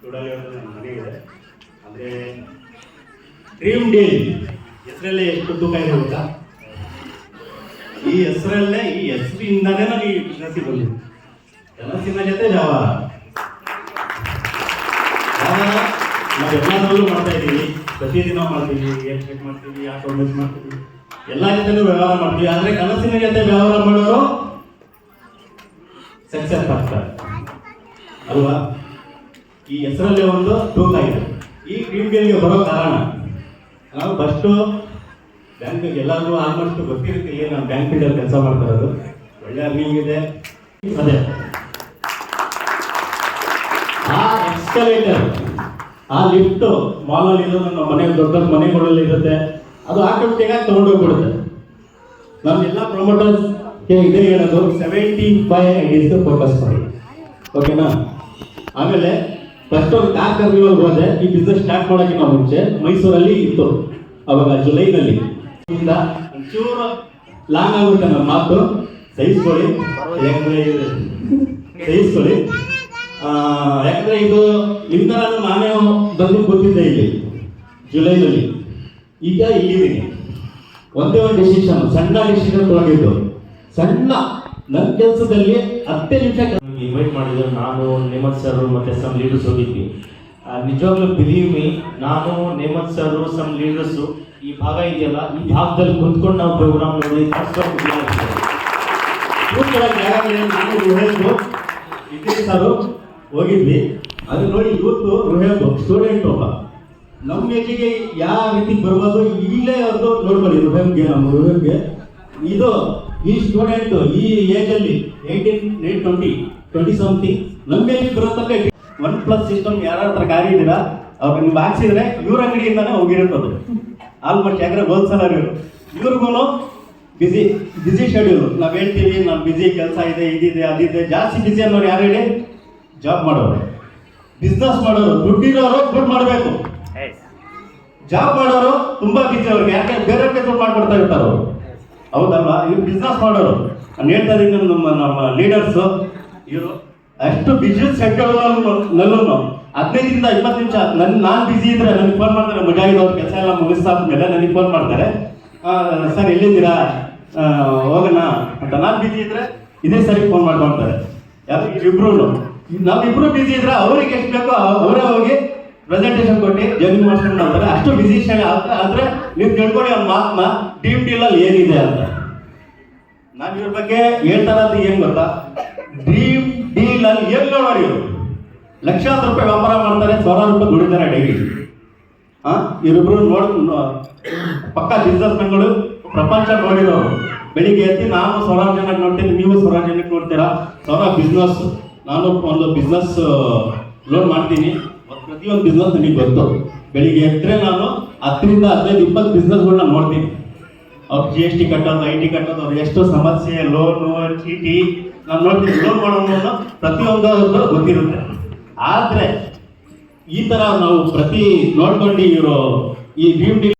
ಕೂಡಲೇ ನನ್ನ ಮನೆ ಇದೆ. ಅಂದರೆ ಡ್ರೀಮ್ ಡೀಲ್ ಹೆಸರಲ್ಲೇ ಎಷ್ಟು ತೂಕ ಇದೆ ಗೊತ್ತಾ? ಈ ಹೆಸರಲ್ಲೇ, ಈ ಹೆಸರಿಂದನೇ ನಾನು ಈ ಬಿಸ್ನೆಸ್ಸಿಗೆ ಬಂದಿದ್ದೆ. ಕೆಲಸಿನ ಜೊತೆ ವ್ಯವಹಾರ ನಾವು ಎಲ್ಲದರಲ್ಲೂ ಮಾಡ್ತಾ ಇದ್ದೀವಿ. ಪ್ರತಿದಿನ ಮಾಡ್ತೀವಿ, ಏರ್ ಚೆಕ್ ಮಾಡ್ತೀವಿ, ಆಟೋ ಮಿಸ್ ಮಾಡ್ತೀವಿ, ಎಲ್ಲ ಜೊತೆನೂ ವ್ಯವಹಾರ ಮಾಡ್ತೀವಿ. ಆದರೆ ಕನಸಿನ ಜೊತೆ ವ್ಯವಹಾರ ಮಾಡೋರು ಸಕ್ಸಸ್ ಆಗ್ತಾರೆ ಅಲ್ವಾ? ಈ ಹೆಸರಲ್ಲೇ ಒಂದು ತೂಕ ಇದೆ. ಈ ಡ್ರೀಮ್ ಡೀಲ್ಗೆ ಬರೋ ಕಾರಣ ನಾವು ಫಸ್ಟು ಬ್ಯಾಂಕ್ ಎಲ್ಲರಿಗೂ ಆಲ್ಮೋಸ್ಟ್ ಗೊತ್ತಿರುತ್ತೆ, ನಾನು ಬ್ಯಾಂಕ್ ಫೀಲ್ಡಲ್ಲಿ ಕೆಲಸ ಮಾಡ್ತಾ ಇರೋದು. ಒಳ್ಳೆ ಅರ್ನಿಂಗ್ ಇದೆ. ಅದೇ ಆ ಎಕ್ಸ್ಕಲೇಟರ್, ಆ ಲಿಫ್ಟು ಮಾಲಲ್ಲಿ ಇರೋದು, ನಮ್ಮ ಮನೆ ದೊಡ್ಡ ದೊಡ್ಡ ಮನೆಗಳಲ್ಲಿ ಇರುತ್ತೆ, ಅದು ಆಟೋಮೆಟಿಕ್ಕಾಗಿ ತೊಗೊಂಡೋಗ್ಬಿಡುತ್ತೆ. ನಮ್ಮೆಲ್ಲ ಪ್ರಮೋಟರ್ಸ್ಗೆ ಇದೇ ಹೇಳೋದು, 75 ಡೇಸ್ ಫೋಕಸ್ ಮಾಡಿ, ಓಕೆನಾ? ಆಮೇಲೆ ಫಸ್ಟ್ ಒಂದು ಕಾರ್ ಕರ್ವಿವಲ್ಲಿ ಹೋದೆ. ಈ ಬಿಸ್ನೆಸ್ ಸ್ಟಾರ್ಟ್ ಮಾಡೋಕ್ಕಿಂತ ಮುಂಚೆ ಮೈಸೂರಲ್ಲಿ ಇತ್ತು, ಅವಾಗ ಜುಲೈನಲ್ಲಿ. ಒಂಚೂರು ಲಾಂಗ್ ಆಗುತ್ತೆ ನಮ್ಮ ಮಾತು, ಸಹಿಸ್ಕೊಳ್ಳಿ. ಸಹಿಸ್ಕೊಳ್ಳಿ, ಯಾಕಂದ್ರೆ ಇದು ನಿಮ್ಮ ಥರ ನಾನೇ ಬಂದು ಗೊತ್ತಿದ್ದೆ ಇಲ್ಲಿ ಜುಲೈನಲ್ಲಿ. ಈಗ ಇಲ್ಲಿದ್ದೀನಿ. ಒಂದೇ ಒಂದು ಡಿಸಿಷನ್, ಸಣ್ಣ ಡಿಸಿಷನ್ ತೊಗೊಂಡಿದ್ದು. ಸಣ್ಣ ನನ್ನ ಕೆಲಸದಲ್ಲಿ 10 ನಿಮಿಷ ಇನ್ವೈಟ್ ಮಾಡಿದ್ರು. ನಾನು ನೇಮತ್ ಸರ್ ಮತ್ತು ಸಮ್ ಲೀಡರ್ಸ್ ಹೋಗಿದ್ವಿ. ನಿಜವಾಗ್ಲೂ ಬಿಲೀವ್ ಮೀ, ನಾನು ನೇಮತ್ ಸರ್ ಸಮ್ ಲೀಡರ್ಸು ಈ ಭಾಗ ಇದೆಯಲ್ಲ, ಈ ಭಾಗದಲ್ಲಿ ಕುಂತ್ಕೊಂಡು ನಾವು ಪ್ರೋಗ್ರಾಮ್ ನೋಡಿ ನಾನು ಹೋಗಿದ್ವಿ. ಅದು ನೋಡಿ ಇವತ್ತು ರುಹೇಬ್ ಸ್ಟೂಡೆಂಟ್ ಒಬ್ಬ ನಮ್ಮ ಏಜಿಗೆ ಯಾವ ರೀತಿಗೆ ಬರ್ಬೋದು ಇಲ್ಲೇ ಅದು ನೋಡ್ಕೊಳ್ಳಿ. ರುಹೇಬ್ಗೆ ಇದು ಈ ಸ್ಟೂಡೆಂಟ್ ಈ ಏಜಲ್ಲಿ 18, 20 ನಮ್ಮ ಏಜಿಗೆ ಬರೋ ತನಕ 1+ ಸಿಸ್ಟಮ್ ಯಾರ ಹತ್ರ ಗಾಡಿ ಇದ್ದೀರಾ ಅವ್ರಿಗೆ ನೀವು ಹಾಕ್ಸಿದ್ರೆ ಇವ್ರ ಅಂಗಡಿಯಿಂದಾನೇ ಹೋಗಿರುತ್ತದು ಆಲ್ಮೋಸ್ಟ್. ಯಾಕಂದ್ರೆ ಹೋಲ್ಸೇಲರ್ ಇವ್ರಿಗೂ ಬಿಸಿ ಶೆಡ್ಯೂಲ್. ನಾವು ಹೇಳ್ತೀವಿ ನಾನು ಬಿಸಿ ಕೆಲಸ ಇದೆ, ಇದಿದೆ, ಅದಿದೆ. ಜಾಸ್ತಿ ಬಿಸಿ ಅನ್ನೋರು ಯಾರು ಹೇಳಿ? ಜಾಬ್ ಮಾಡೋರು, ಬಿಸ್ನೆಸ್ ಮಾಡೋರು, ದುಡ್ಡಿರೋರು ದುಡ್ಡು ಮಾಡಬೇಕು. ಜಾಬ್ ಮಾಡೋರು ತುಂಬಾ ಬಿಸಿ ಅವ್ರಿಗೆ, ಯಾಕೆ ಬೇರೆಯವ್ರಿಗೆ ದುಡ್ಡು ಮಾಡ್ಕೊಡ್ತಾ ಇರ್ತಾರೆ ಅವರು, ಹೌದಲ್ವಾ? ಇವ್ರು ಬಿಸ್ನೆಸ್ ಮಾಡೋರು. ನಾನು ಹೇಳ್ತಾ ಇದ್ದೀನಿ, ನಮ್ಮ ಲೀಡರ್ಸು ಇವರು ಅಷ್ಟು ಬಿಸ್ನೆಸ್ ಶೆಡ್ಯೂಲ್ನಲ್ಲೂ 15ರಿಂದ 20 ನಿಮಿಷ ನಾನು ಬಿಸಿ ಇದ್ರೆ ನನಗೆ ಫೋನ್ ಮಾಡ್ತಾರೆ. ಮುಜಾಹಿದ್ ಅವ್ರ ಕೆಲಸ ಎಲ್ಲ ಮುಗಿಸ್ತಾದ್ಮೇಲೆ ನನಗೆ ಫೋನ್ ಮಾಡ್ತಾರೆ, ಸರ್ ಎಲ್ಲಿದ್ದೀರಾ, ಹೋಗೋಣ ಅಂತ. ನಾನು ಬಿಸಿ ಇದ್ರೆ ಇದೇ ಸರಿ ಫೋನ್ ಮಾಡ್ಕೊಳ್ತಾರೆ. ಯಾರು? ನಾವಿಬ್ರು ಬಿಸಿ ಇದ್ರೆ ಅವ್ರಿಗೆ ಎಷ್ಟು ಬೇಕೋ ಅವರೇ ಹೋಗಿ ಪ್ರೆಸೆಂಟೇಷನ್ ಕೊಟ್ಟು ಜರ್ನಿ ಮಾಡ್ಕೊಂಡು ಮಾಡ್ತಾರೆ. ಅಷ್ಟು ಬಿಸಿ ಆದರೆ ನೀವು ತಿಳ್ಕೊಳ್ಳಿ ಒಂದು ಮಾತನ್ನ, ಡ್ರೀಮ್ ಡೀಲಲ್ಲಿ ಏನಿದೆ ಅಂತ. ನಾನು ಇವ್ರ ಬಗ್ಗೆ ಹೇಳ್ತಾ ಇರೋದು ಏನು ಗೊತ್ತಾ? ಡ್ರೀಮ್ ಡೀಲಲ್ಲಿ ಏನು ನೋಡಿ, ಇವರು ಲಕ್ಷಾಂತರ ರೂಪಾಯಿ ವ್ಯಾಪಾರ ಮಾಡ್ತಾರೆ, 1,000 ರೂಪಾಯಿ ದುಡಿತಾರೆ ಡೈಲಿ. ಇವರಿಬ್ರು ಪಕ್ಕ ಬಿಸ್ನೆಸ್ ಮ್ಯಾನ್ಗಳು, ಪ್ರಪಂಚ ನೋಡಿರೋರು. ಬೆಳಿಗ್ಗೆ ಎತ್ತಿ ನಾನು 1,000 ಜನಕ್ಕೆ ನೋಡ್ತೀನಿ, ನೀವು 1,000 ಜನಕ್ಕೆ ನೋಡ್ತೀರಾ. 1,000 ಬಿಸ್ನೆಸ್, ನಾನು ಒಂದು ಬಿಸ್ನೆಸ್ ಲೋನ್ ಮಾಡ್ತೀನಿ. ಪ್ರತಿಯೊಂದು ಬಿಸ್ನೆಸ್ ನನಗೆ ಗೊತ್ತು. ಬೆಳಿಗ್ಗೆ ಎತ್ತರೆ ನಾನು 10ರಿಂದ 15, 20 ಬಿಸ್ನೆಸ್ಗಳನ್ನ ನೋಡ್ತೀನಿ. ಅವ್ರು GST ಕಟ್ಟೋದು, IT ಕಟ್ಟೋದು, ಅವ್ರು ಎಷ್ಟು ಸಮಸ್ಯೆ, ಲೋನು, ಚೀಟಿ ನಾನು ನೋಡ್ತೀನಿ. ಲೋನ್ ಮಾಡೋನು ಪ್ರತಿಯೊಂದು ಗೊತ್ತಿರುತ್ತೆ. ಆದರೆ ಈ ಥರ ನಾವು ಪ್ರತಿ ನೋಡ್ಕೊಂಡು ಇವರು ಈ ಡ್ರೀಮ್ ಡೀಲ್